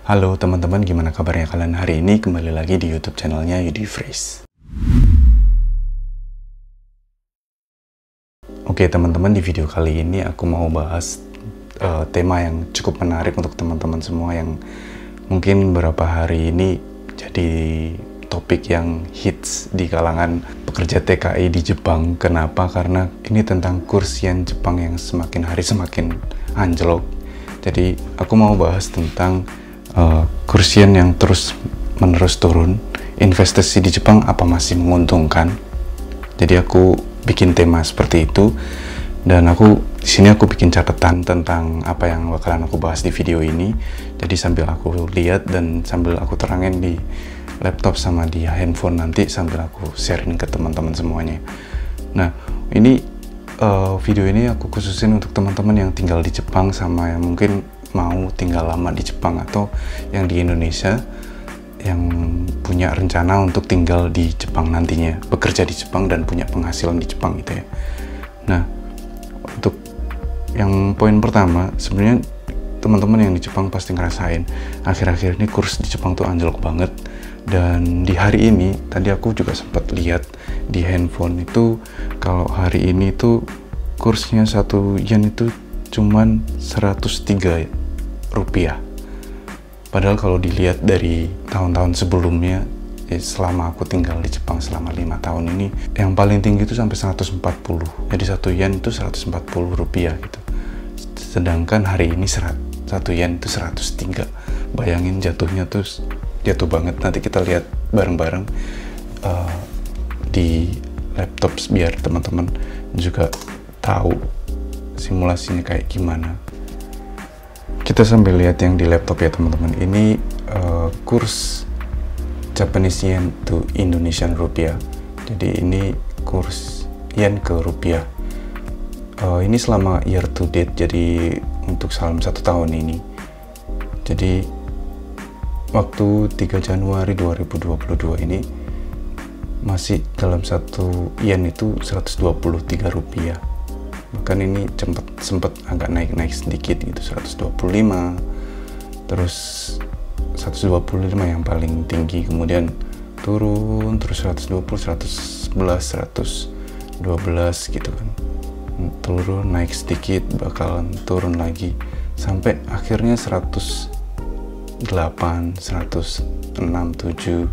Halo teman-teman, gimana kabarnya kalian hari ini? Kembali lagi di YouTube channelnya Yudi Freeze. Oke teman-teman, di video kali ini aku mau bahas tema yang cukup menarik untuk teman-teman semua yang mungkin beberapa hari ini jadi topik yang hits di kalangan pekerja TKI di Jepang. Kenapa? Karena ini tentang kurs yen Jepang yang semakin hari semakin anjlok. Jadi aku mau bahas tentang kurs yen yang terus menerus turun. Investasi di Jepang apa masih menguntungkan? Jadi aku bikin tema seperti itu, dan di sini aku bikin catatan tentang apa yang bakalan aku bahas di video ini. Jadi sambil aku lihat dan sambil aku terangin di laptop sama di handphone nanti, sambil aku sharing ke teman-teman semuanya. Nah, ini video ini aku khususin untuk teman-teman yang tinggal di Jepang sama yang mungkin mau tinggal lama di Jepang, atau yang di Indonesia yang punya rencana untuk tinggal di Jepang nantinya, bekerja di Jepang dan punya penghasilan di Jepang gitu ya. Nah, untuk yang poin pertama, sebenarnya teman-teman yang di Jepang pasti ngerasain akhir-akhir ini kurs di Jepang tuh anjlok banget. Dan di hari ini tadi aku juga sempat lihat di handphone itu, kalau hari ini tuh kursnya 1 yen itu cuman 103 rupiah. Padahal kalau dilihat dari tahun-tahun sebelumnya, selama aku tinggal di Jepang selama 5 tahun ini, yang paling tinggi itu sampai 140. Jadi 1 yen itu 140 rupiah gitu. Sedangkan hari ini 1 yen itu 103. Bayangin jatuhnya tuh jatuh banget. Nanti kita lihat bareng-bareng di laptop biar teman-teman juga tahu simulasinya kayak gimana. Kita sambil lihat yang di laptop ya teman-teman. Ini kurs Japanese yen to Indonesian rupiah. Jadi ini kurs yen ke rupiah. Ini selama year to date, jadi untuk selama 1 tahun ini. Jadi waktu 3 Januari 2022 ini masih dalam 1 yen itu 123 rupiah. Bahkan ini sempat agak naik sedikit gitu, 125, terus 125 yang paling tinggi, kemudian turun terus 120, 111, 112 gitu kan, turun naik sedikit, bakalan turun lagi sampai akhirnya 108, 106, 7,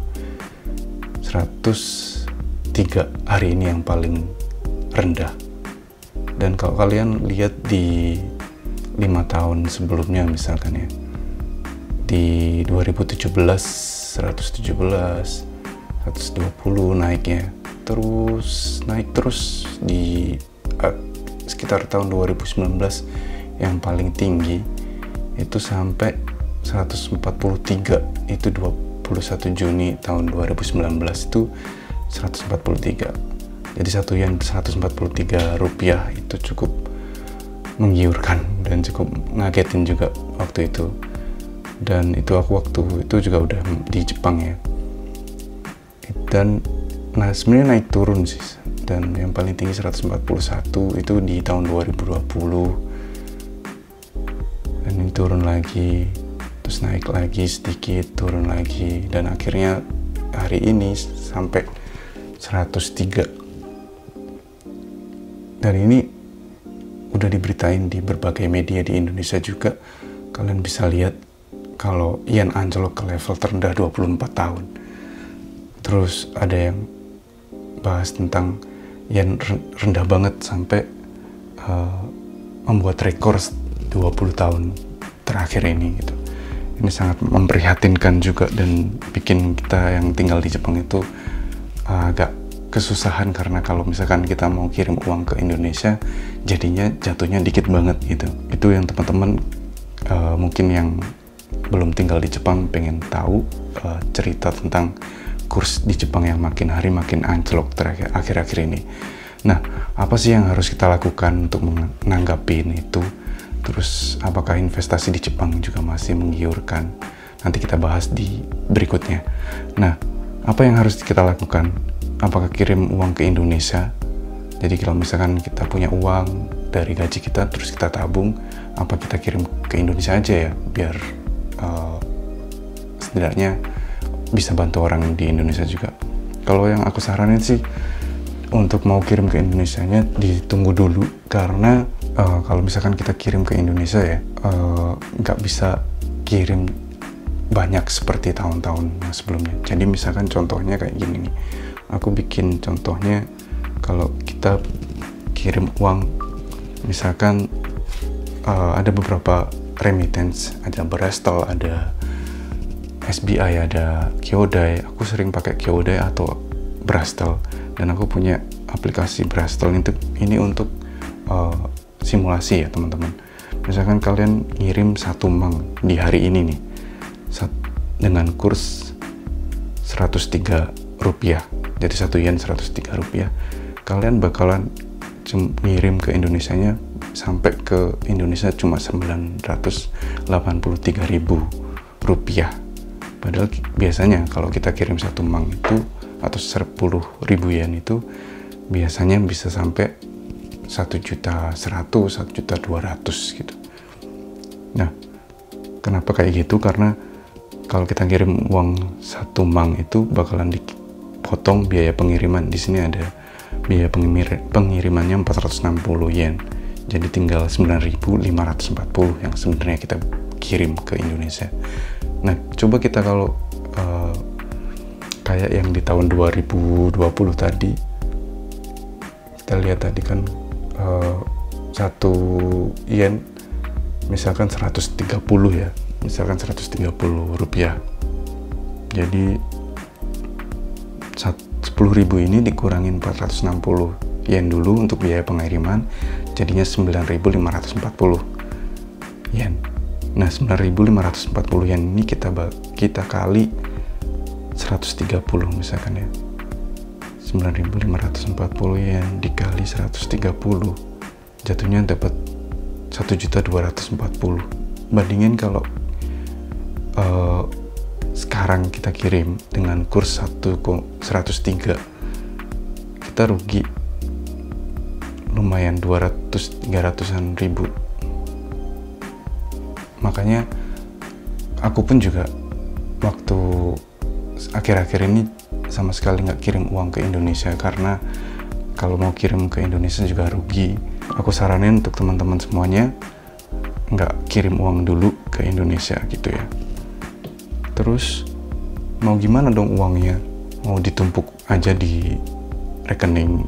103 hari ini yang paling rendah. Dan kalau kalian lihat di 5 tahun sebelumnya misalkan ya, di 2017 117, 120 naiknya, terus naik terus di sekitar tahun 2019 yang paling tinggi itu sampai 143, itu 21 Juni tahun 2019 itu 143. Jadi 1 yen 143 rupiah itu cukup menggiurkan dan cukup ngagetin juga waktu itu. Dan itu aku waktu itu juga udah di Jepang ya. Dan nah sebenarnya naik turun sih. Dan yang paling tinggi 141 itu di tahun 2020. Dan ini turun lagi, terus naik lagi sedikit, turun lagi, dan akhirnya hari ini sampai 103. Dan ini udah diberitain di berbagai media di Indonesia juga. Kalian bisa lihat kalau yen anjlok ke level terendah 24 tahun. Terus ada yang bahas tentang yen rendah banget sampai membuat rekor 20 tahun terakhir ini gitu. Ini sangat memprihatinkan juga dan bikin kita yang tinggal di Jepang itu agak kesusahan, karena kalau misalkan kita mau kirim uang ke Indonesia jadinya jatuhnya dikit banget gitu. Itu yang teman-teman mungkin yang belum tinggal di Jepang pengen tahu cerita tentang kurs di Jepang yang makin hari makin anjlok akhir-akhir ini. Nah, apa sih yang harus kita lakukan untuk menanggapi itu? Terus apakah investasi di Jepang juga masih menggiurkan? Nanti kita bahas di berikutnya. Nah, apa yang harus kita lakukan? Apakah kirim uang ke Indonesia? Jadi kalau misalkan kita punya uang dari gaji kita terus kita tabung, apa kita kirim ke Indonesia aja ya biar setidaknya bisa bantu orang di Indonesia juga. Kalau yang aku saranin sih untuk mau kirim ke Indonesianya ditunggu dulu, karena kalau misalkan kita kirim ke Indonesia ya nggak bisa kirim banyak seperti tahun-tahun sebelumnya. Jadi misalkan contohnya kayak gini nih, aku bikin contohnya kalau kita kirim uang, misalkan ada beberapa remittance, ada Brastel, ada SBI, ada Kyodai. Aku sering pakai Kyodai atau Brastel, dan aku punya aplikasi Brastel ini untuk simulasi ya teman-teman. Misalkan kalian ngirim 1 mang di hari ini nih dengan kurs 103 rupiah, jadi 1 yen 103 rupiah, kalian bakalan ngirim ke Indonesianya sampai ke Indonesia cuma 983.000 rupiah. Padahal biasanya kalau kita kirim 1 mang itu atau 10.000 yen itu biasanya bisa sampai 1.100.000, 1.200.000 gitu. Nah, kenapa kayak gitu? Karena kalau kita kirim uang 1 mang itu bakalan dipotong biaya pengiriman. Di sini ada biaya pengirimannya 460 yen. Jadi tinggal 9.540 yang sebenarnya kita kirim ke Indonesia. Nah, coba kita kalau kayak yang di tahun 2020 tadi, kita lihat tadi kan 1 yen misalkan 130 ya, misalkan 130 rupiah. Jadi 10.000 ini dikurangin 460 yen dulu untuk biaya pengiriman, jadinya 9.540 yen. Nah, 9.540 yen ini kita kali 130 misalkan ya. 9.540 yen dikali 130, jatuhnya dapat 1.240. Bandingin kalau sekarang kita kirim dengan kurs 103, kita rugi lumayan 200-300an ribu. Makanya aku pun juga waktu akhir-akhir ini sama sekali nggak kirim uang ke Indonesia, karena kalau mau kirim ke Indonesia juga rugi. Aku saranin untuk teman-teman semuanya nggak kirim uang dulu ke Indonesia gitu ya. Terus mau gimana dong uangnya? Mau ditumpuk aja di rekening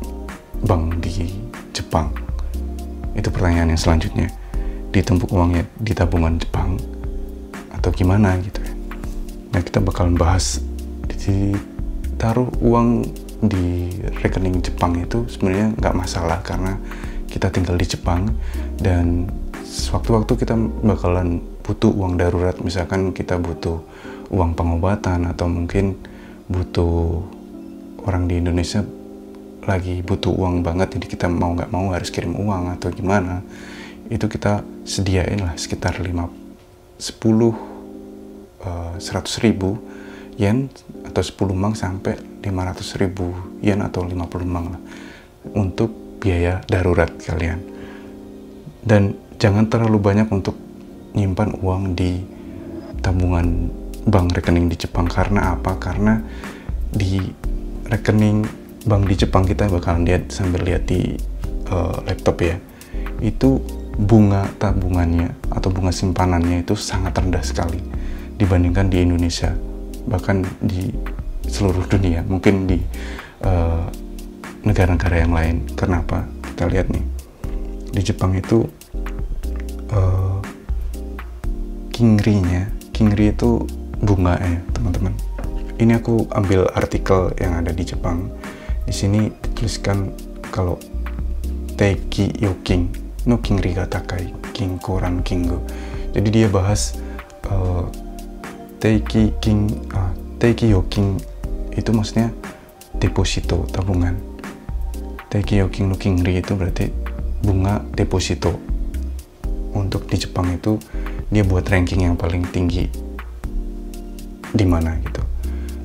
bank di Jepang? Itu pertanyaan yang selanjutnya. Ditumpuk uangnya di tabungan Jepang atau gimana gitu ya? Nah, kita bakalan bahas taruh uang di rekening Jepang itu sebenarnya nggak masalah, karena kita tinggal di Jepang dan sewaktu-waktu kita bakalan butuh uang darurat. Misalkan kita butuh uang pengobatan atau mungkin butuh, orang di Indonesia lagi butuh uang banget, jadi kita mau nggak mau harus kirim uang atau gimana, itu kita sediain lah sekitar 100.000 yen atau 10 mang sampai 500.000 yen atau 50 mang lah untuk biaya darurat kalian. Dan jangan terlalu banyak untuk nyimpan uang di tabungan bank rekening di Jepang. Karena apa? Karena di rekening bank di Jepang kita bakalan lihat sambil lihat di laptop ya, itu bunga tabungannya atau bunga simpanannya itu sangat rendah sekali dibandingkan di Indonesia, bahkan di seluruh dunia, mungkin di negara-negara yang lain. Kenapa? Kita lihat nih, di Jepang itu kingri itu bunga ya teman-teman. Ini aku ambil artikel yang ada di Jepang. Di sini dituliskan kalau Teiki Yokin no kingri ga takai, kinko rankingu. Jadi dia bahas Teiki Yokin itu maksudnya deposito, tabungan. Teiki Yokin no kingri itu berarti bunga deposito. Untuk di Jepang itu dia buat ranking yang paling tinggi di mana gitu.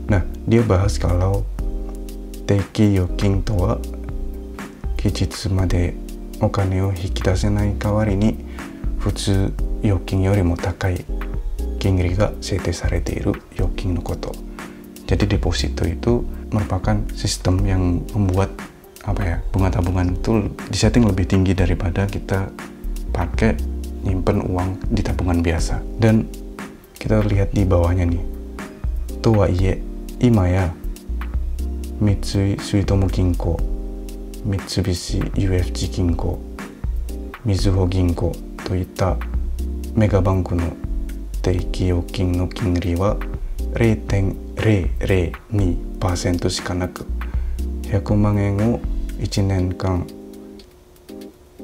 Nah, dia bahas kalau Teiki Yokin to wa kijitsu made okane o hikidasenai kawari ni futsu yokin yorimo takai kingri ga seitei sarete iru yokin no koto. Jadi deposito itu merupakan sistem yang membuat bunga tabungan itu disetting lebih tinggi daripada kita pakai nyimpen uang di tabungan biasa. Dan kita lihat di bawahnya nih, to wa iie ima ya Mitsui Suitomo Ginko, Mitsubishi UFJ Ginko, Mizuho Ginko といったメガバンクの定期預金の金利は 0.002% しかなく、100万円を1年間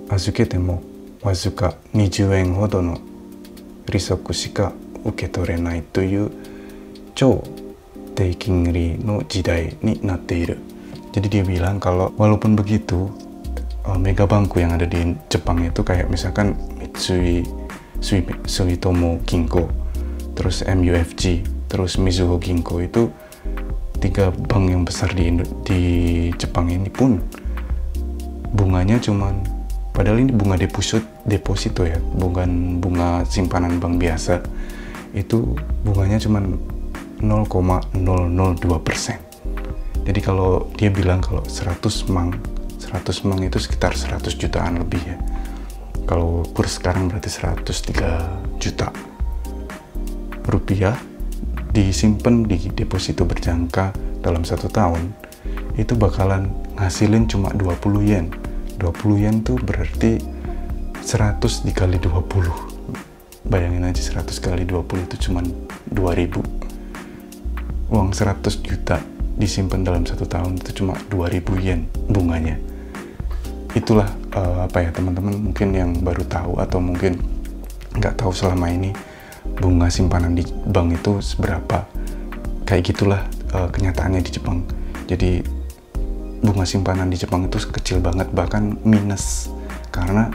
預けてもわずか20円ほどの利息しか受け取れないという超低金利の時代になっている. Jadi dia bilang kalau walaupun begitu, mega bangku yang ada di Jepang itu kayak misalkan Mitsui Suitomo Ginko, terus MUFG, terus Mizuho Ginko, itu 3 bank yang besar di Jepang ini pun bunganya cuman, padahal ini bunga deposito ya, bukan bunga simpanan bank biasa, itu bunganya cuman 0,002%. Jadi kalau dia bilang kalau 100 mang itu sekitar 100 jutaan lebih ya. Kalau kurs sekarang berarti 103 juta rupiah disimpan di deposito berjangka dalam 1 tahun, itu bakalan ngasilin cuma 20 yen. 20 yen tuh berarti 100 dikali 20. Bayangin aja 100 kali 20 itu cuma 2000. Uang 100 juta disimpan dalam 1 tahun itu cuma 2000 yen bunganya. Itulah teman-teman mungkin yang baru tahu atau mungkin nggak tahu selama ini bunga simpanan di bank itu seberapa. Kayak gitulah kenyataannya di Jepang. Jadi bunga simpanan di Jepang itu kecil banget, bahkan minus, karena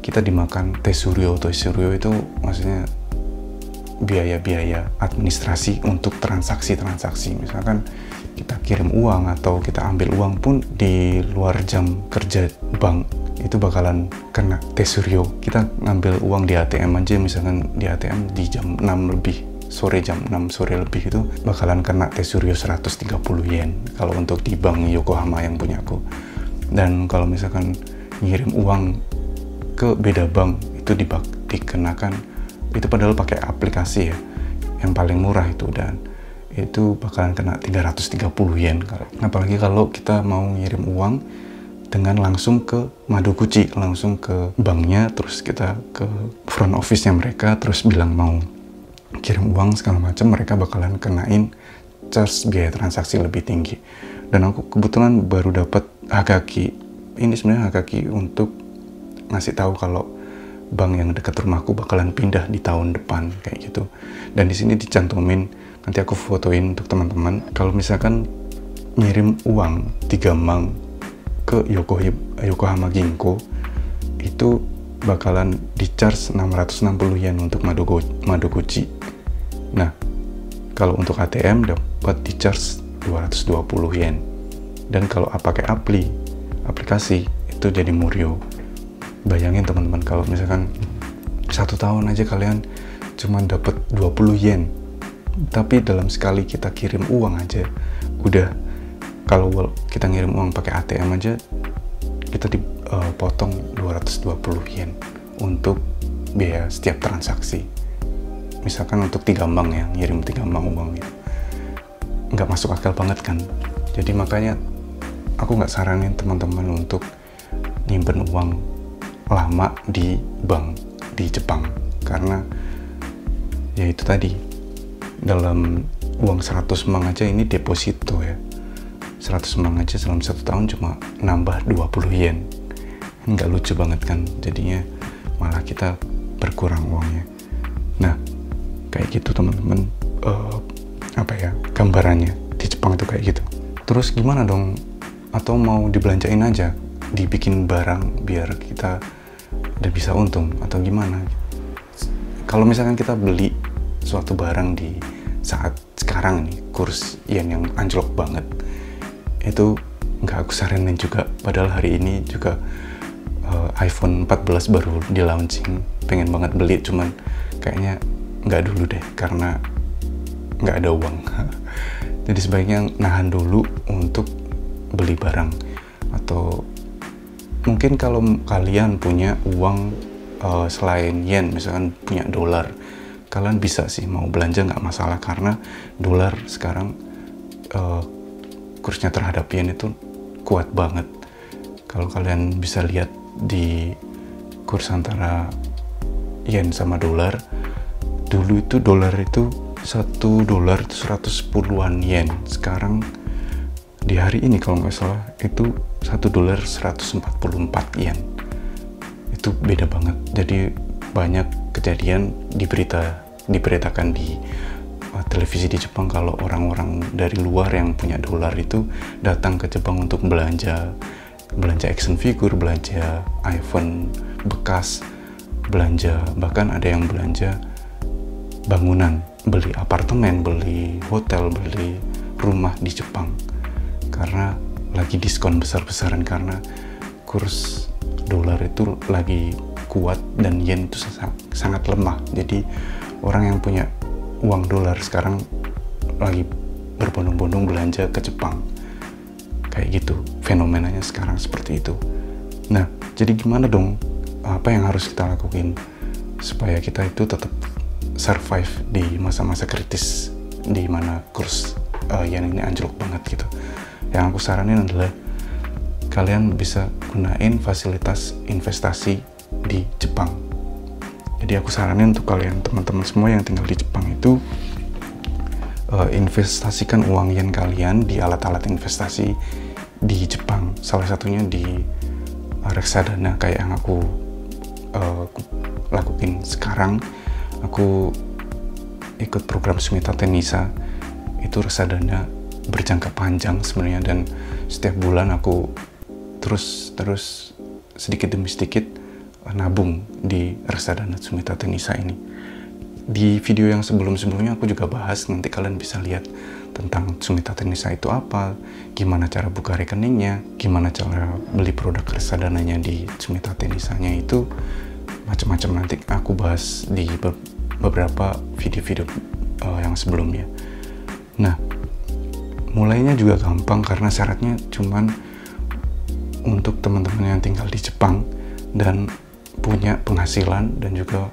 kita dimakan tesuryo. Tesuryo itu maksudnya biaya-biaya administrasi untuk transaksi-transaksi. Misalkan kita kirim uang atau kita ambil uang pun di luar jam kerja bank, itu bakalan kena tesuryo. Kita ngambil uang di ATM aja, misalkan di ATM di jam 6 lebih sore, jam 6 sore lebih, itu bakalan kena tesuryo 130 yen kalau untuk di bank Yokohama yang punya aku. Dan kalau misalkan ngirim uang ke beda bank itu dikenakan, itu padahal pakai aplikasi ya, yang paling murah itu, dan itu bakalan kena 330 yen. Apalagi kalau kita mau ngirim uang dengan langsung ke Madoguchi, langsung ke banknya, terus kita ke front office-nya mereka, terus bilang mau kirim uang segala macam, mereka bakalan kenain charge biaya transaksi lebih tinggi. Dan aku kebetulan baru dapat Hagaki. Ini sebenarnya Hagaki untuk ngasih tahu kalau bank yang dekat rumahku bakalan pindah di tahun depan kayak gitu. Dan di sini dicantumin, nanti aku fotoin untuk teman-teman. Kalau misalkan ngirim uang 3 mang ke Yokohama Ginko, itu bakalan di charge 660 yen untuk Madoguchi. Nah, kalau untuk ATM dapat di charge 220 yen. Dan kalau pakai aplikasi itu jadi muryo. Bayangin teman-teman, kalau misalkan 1 tahun aja kalian cuma dapat 20 yen, tapi dalam sekali kita kirim uang aja udah, kalau kita ngirim uang pakai ATM aja kita dipotong 220 yen untuk biaya setiap transaksi. Misalkan untuk 3 bank ya, ngirim 3 bank uang gitu, nggak masuk akal banget kan. Jadi makanya aku nggak saranin teman-teman untuk nyimpen uang lama di bank di Jepang, karena ya itu tadi, dalam uang 100 mang aja ini deposito ya, 100 mang aja dalam 1 tahun cuma nambah 20 yen. Nggak lucu banget kan, jadinya malah kita berkurang uangnya. Nah kayak gitu teman-teman, gambarannya di Jepang itu kayak gitu. Terus gimana dong, atau mau dibelanjain aja, dibikin barang biar kita udah bisa untung, atau gimana? Kalau misalkan kita beli suatu barang di saat sekarang nih, kurs yen yang anjlok banget, itu nggak aku saranin juga. Padahal hari ini juga iPhone 14 baru di launching, pengen banget beli, cuman kayaknya nggak dulu deh, karena nggak ada uang. Jadi sebaiknya nahan dulu untuk beli barang. Atau mungkin kalau kalian punya uang selain yen, misalkan punya dolar, kalian bisa sih mau belanja, nggak masalah, karena dolar sekarang kursnya terhadap yen itu kuat banget. Kalau kalian bisa lihat di kurs antara yen sama dolar, dulu itu dolar itu $1 itu 110-an yen. Sekarang di hari ini kalau nggak salah itu $1 144 yen. Itu beda banget. Jadi banyak kejadian diberitakan di televisi di Jepang kalau orang-orang dari luar yang punya dolar itu datang ke Jepang untuk belanja action figure, belanja iPhone bekas, belanja, bahkan ada yang belanja bangunan, beli apartemen, beli hotel, beli rumah di Jepang karena lagi diskon besar-besaran, karena kurs dolar itu lagi kuat dan yen itu sangat lemah. Jadi orang yang punya uang dolar sekarang lagi berbondong-bondong belanja ke Jepang. Kayak gitu, fenomenanya sekarang seperti itu. Nah, jadi gimana dong? Apa yang harus kita lakuin supaya kita itu tetap survive di masa-masa kritis di mana kurs yen ini anjlok banget gitu? Yang aku saranin adalah kalian bisa gunain fasilitas investasi di Jepang. Jadi aku saranin untuk kalian teman-teman semua yang tinggal di Jepang itu investasikan uang yen kalian di alat-alat investasi di Jepang. Salah satunya di reksadana kayak yang aku lakuin sekarang. Aku ikut program Sumitate Nisa, itu reksadana berjangka panjang sebenarnya, dan setiap bulan aku terus sedikit demi sedikit nabung di reksadana Sumitate Nisa ini. Di video yang sebelumnya aku juga bahas, nanti kalian bisa lihat tentang Sumitate Nisa itu apa, gimana cara buka rekeningnya, gimana cara beli produk reksadananya di Sumitate Nisanya, itu macam-macam nanti aku bahas di beberapa video-video yang sebelumnya. Nah, mulainya juga gampang karena syaratnya cuman untuk teman-teman yang tinggal di Jepang dan punya penghasilan, dan juga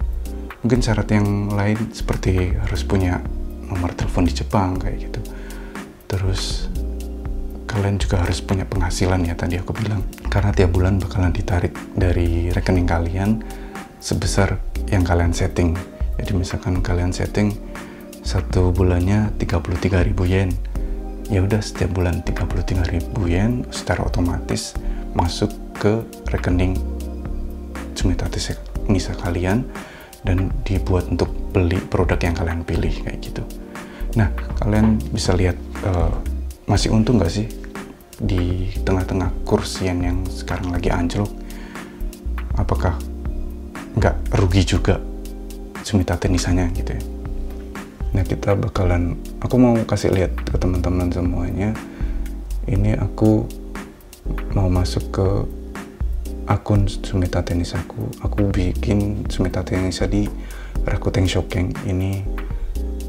mungkin syarat yang lain seperti harus punya nomor telepon di Jepang kayak gitu. Terus kalian juga harus punya penghasilan ya, tadi aku bilang, karena tiap bulan bakalan ditarik dari rekening kalian sebesar yang kalian setting. Jadi misalkan kalian setting satu bulannya 33.000 yen, ya udah setiap bulan 33.000 yen secara otomatis masuk ke rekening Sumitate Nisa kalian dan dibuat untuk beli produk yang kalian pilih kayak gitu. Nah, kalian bisa lihat masih untung nggak sih di tengah-tengah kurs yen yang sekarang lagi anjlok? Apakah nggak rugi juga Sumitate Nisanya gitu ya? Nah, kita bakalan, aku mau kasih lihat ke teman-teman semuanya. Ini aku mau masuk ke akun Sumitate Nisaku. Aku bikin Sumitate Nisa di Rakuten Shoken. Ini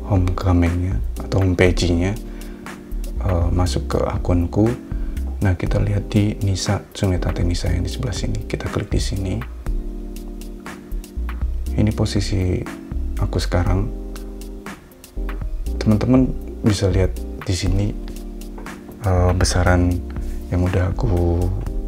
home kamennya atau home page-nya. Masuk ke akunku. Nah, kita lihat di Nisa, Sumitate Nisa yang di sebelah sini. Kita klik di sini. Ini posisi aku sekarang. Teman-teman bisa lihat di sini besaran yang udah aku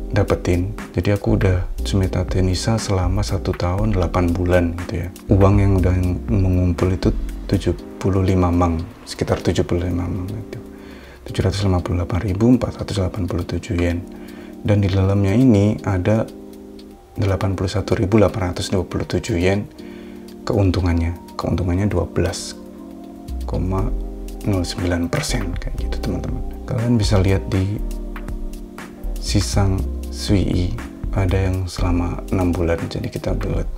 dapetin. Jadi aku udah Sumitate Nisa selama 1 tahun 8 bulan gitu ya. Uang yang udah mengumpul itu 75 mang, sekitar 75 mang itu. 758.487 yen. Dan di dalamnya ini ada 81.827 yen keuntungannya. Keuntungannya 12,09% kayak gitu teman-teman. Kalian bisa lihat di Sisang Sui ada yang selama 6 bulan. Jadi kita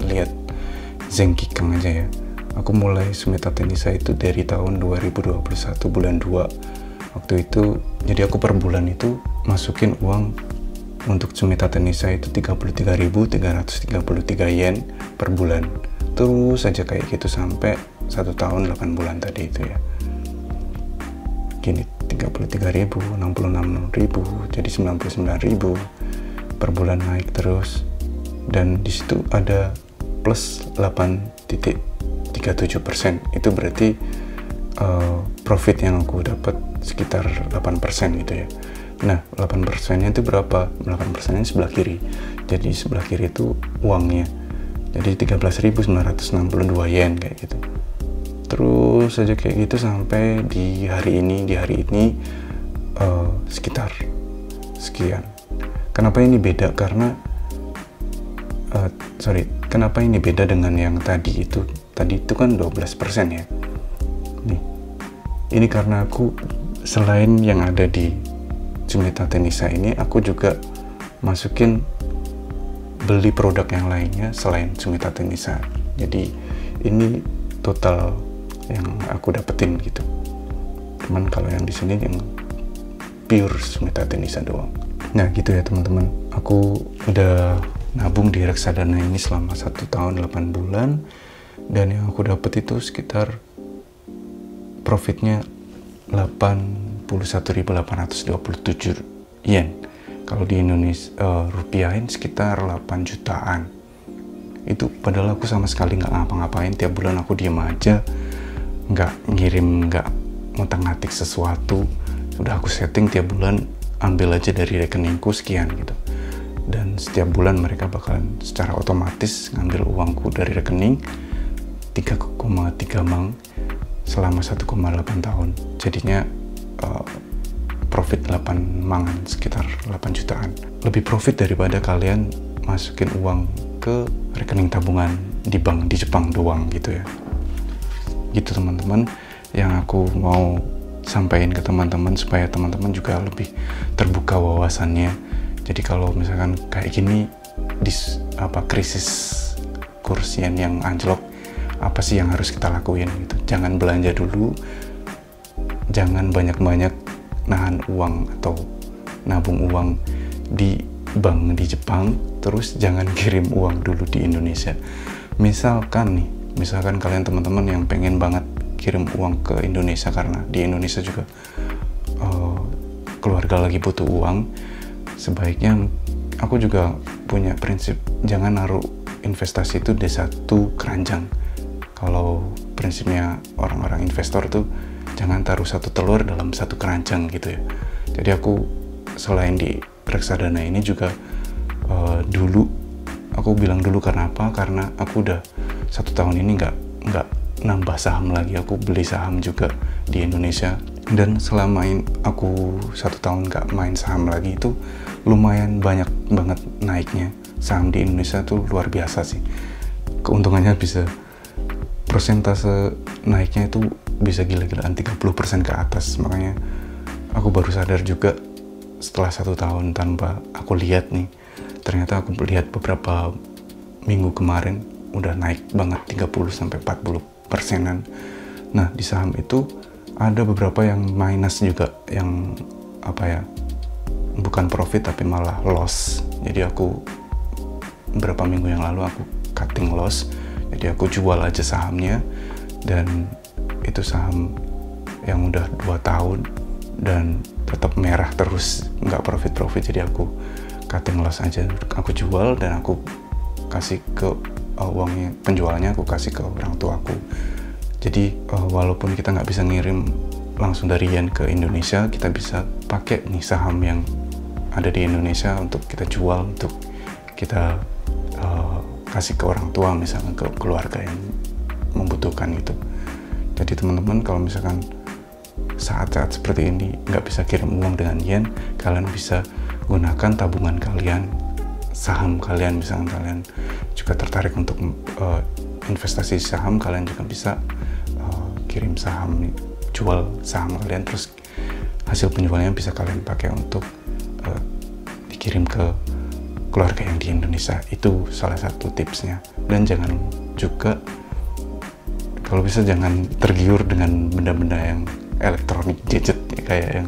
lihat Zenkikang aja ya. Aku mulai Sumitate Nisa itu dari tahun 2021 bulan 2. Waktu itu jadi aku per bulan itu masukin uang untuk Sumitate Nisa itu 33.333 yen per bulan. Terus aja kayak gitu sampai 1 tahun 8 bulan tadi itu ya. Gini 33.000, 66.000, jadi 99.000 per bulan naik terus. Dan di situ ada plus 8,37%. Itu berarti profit yang aku dapat sekitar 8% gitu ya. Nah, 8%-nya itu berapa? 8%-nya sebelah kiri. Jadi sebelah kiri itu uangnya. Jadi 13.962 yen kayak gitu. Terus aja kayak gitu sampai di hari ini. Di hari ini sekitar sekian. Kenapa ini beda? Karena kenapa ini beda dengan yang tadi itu? Tadi itu kan 12% ya. Nih, ini karena aku selain yang ada di Tsumitate Nisa ini, aku juga masukin beli produk yang lainnya selain Tsumitate Nisa. Jadi ini total yang aku dapetin gitu. Cuman kalau yang di sini yang pure Tsumitate Nisa doang. Nah gitu ya teman-teman. Aku udah nabung di reksadana ini selama 1 tahun 8 bulan, dan yang aku dapet itu sekitar profitnya 81.827 yen. Kalau di Indonesia rupiahin sekitar 8 jutaan. Itu padahal aku sama sekali nggak ngapa-ngapain. Tiap bulan aku diem aja, nggak ngirim, nggak ngotak-ngatik sesuatu. Udah aku setting tiap bulan ambil aja dari rekeningku sekian gitu. Dan setiap bulan mereka bakalan secara otomatis ngambil uangku dari rekening 3,3 mang selama 1,8 tahun. Jadinya profit 8 mangan, sekitar 8 jutaan. Lebih profit daripada kalian masukin uang ke rekening tabungan di bank di Jepang doang gitu ya. Gitu teman-teman, yang aku mau sampaikan ke teman-teman supaya teman-teman juga lebih terbuka wawasannya. Jadi kalau misalkan kayak gini krisis kurs yen yang anjlok, apa sih yang harus kita lakuin gitu. Jangan belanja dulu, jangan banyak-banyak nahan uang atau nabung uang di bank di Jepang, terus jangan kirim uang dulu di Indonesia. Misalkan kalian teman-teman yang pengen banget kirim uang ke Indonesia karena di Indonesia juga keluarga lagi butuh uang, sebaiknya aku juga punya prinsip jangan naruh investasi itu di satu keranjang. Kalau prinsipnya orang-orang investor tuh jangan taruh satu telur dalam satu keranjang gitu ya. Jadi aku selain di reksadana ini juga dulu aku bilang dulu karena apa? Karena aku udah 1 tahun ini nggak nambah saham lagi. Aku beli saham juga di Indonesia, dan selama ini aku 1 tahun nggak main saham lagi, itu lumayan banyak banget naiknya. Saham di Indonesia tuh luar biasa sih. Keuntungannya bisa persentase naiknya itu bisa gila-gilaan 30% ke atas. Makanya aku baru sadar juga setelah 1 tahun tanpa aku lihat nih, ternyata aku lihat beberapa minggu kemarin udah naik banget 30-40%. Nah di saham itu ada beberapa yang minus juga, yang bukan profit tapi malah loss. Jadi aku beberapa minggu yang lalu aku cutting loss, jadi aku jual aja sahamnya, dan itu saham yang udah 2 tahun dan tetap merah terus, nggak profit. Jadi aku cutting loss aja, aku jual dan aku kasih ke uangnya, penjualnya aku kasih ke orang tua aku. Jadi walaupun kita nggak bisa ngirim langsung dari yen ke Indonesia, kita bisa pakai nih saham yang ada di Indonesia untuk kita jual, untuk kita kasih ke orang tua, misalkan ke keluarga yang membutuhkan gitu. Jadi teman-teman kalau misalkan saat-saat seperti ini nggak bisa kirim uang dengan yen, kalian bisa gunakan tabungan kalian, saham kalian. Misalkan kalian juga tertarik untuk investasi saham, kalian juga bisa kirim saham, jual saham kalian, terus hasil penjualannya bisa kalian pakai untuk dikirim ke keluarga yang di Indonesia. Itu salah satu tipsnya. Dan jangan juga, kalau bisa jangan tergiur dengan benda-benda yang elektronik gadget kayak yang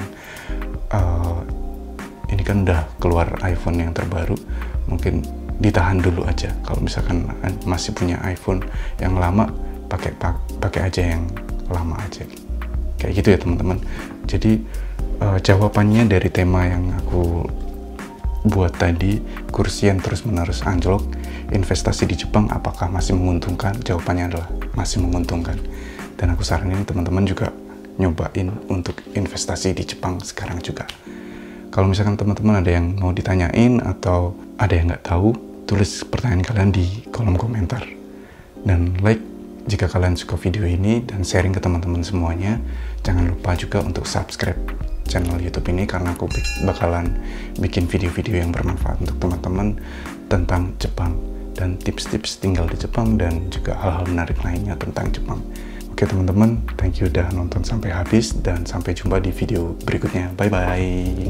ini kan udah keluar iPhone yang terbaru, mungkin ditahan dulu aja. Kalau misalkan masih punya iPhone yang lama, pakai aja yang lama aja. Kayak gitu ya teman-teman. Jadi jawabannya dari tema yang aku buat tadi, kursi yang terus-menerus anjlok, investasi di Jepang apakah masih menguntungkan? Jawabannya adalah masih menguntungkan. Dan aku saranin teman-teman juga nyobain untuk investasi di Jepang sekarang juga. Kalau misalkan teman-teman ada yang mau ditanyain atau ada yang nggak tahu, tulis pertanyaan kalian di kolom komentar. Dan like jika kalian suka video ini dan sharing ke teman-teman semuanya. Jangan lupa juga untuk subscribe channel YouTube ini karena aku bakalan bikin video-video yang bermanfaat untuk teman-teman tentang Jepang dan tips-tips tinggal di Jepang dan juga hal-hal menarik lainnya tentang Jepang. Oke teman-teman, thank you udah nonton sampai habis dan sampai jumpa di video berikutnya. Bye-bye.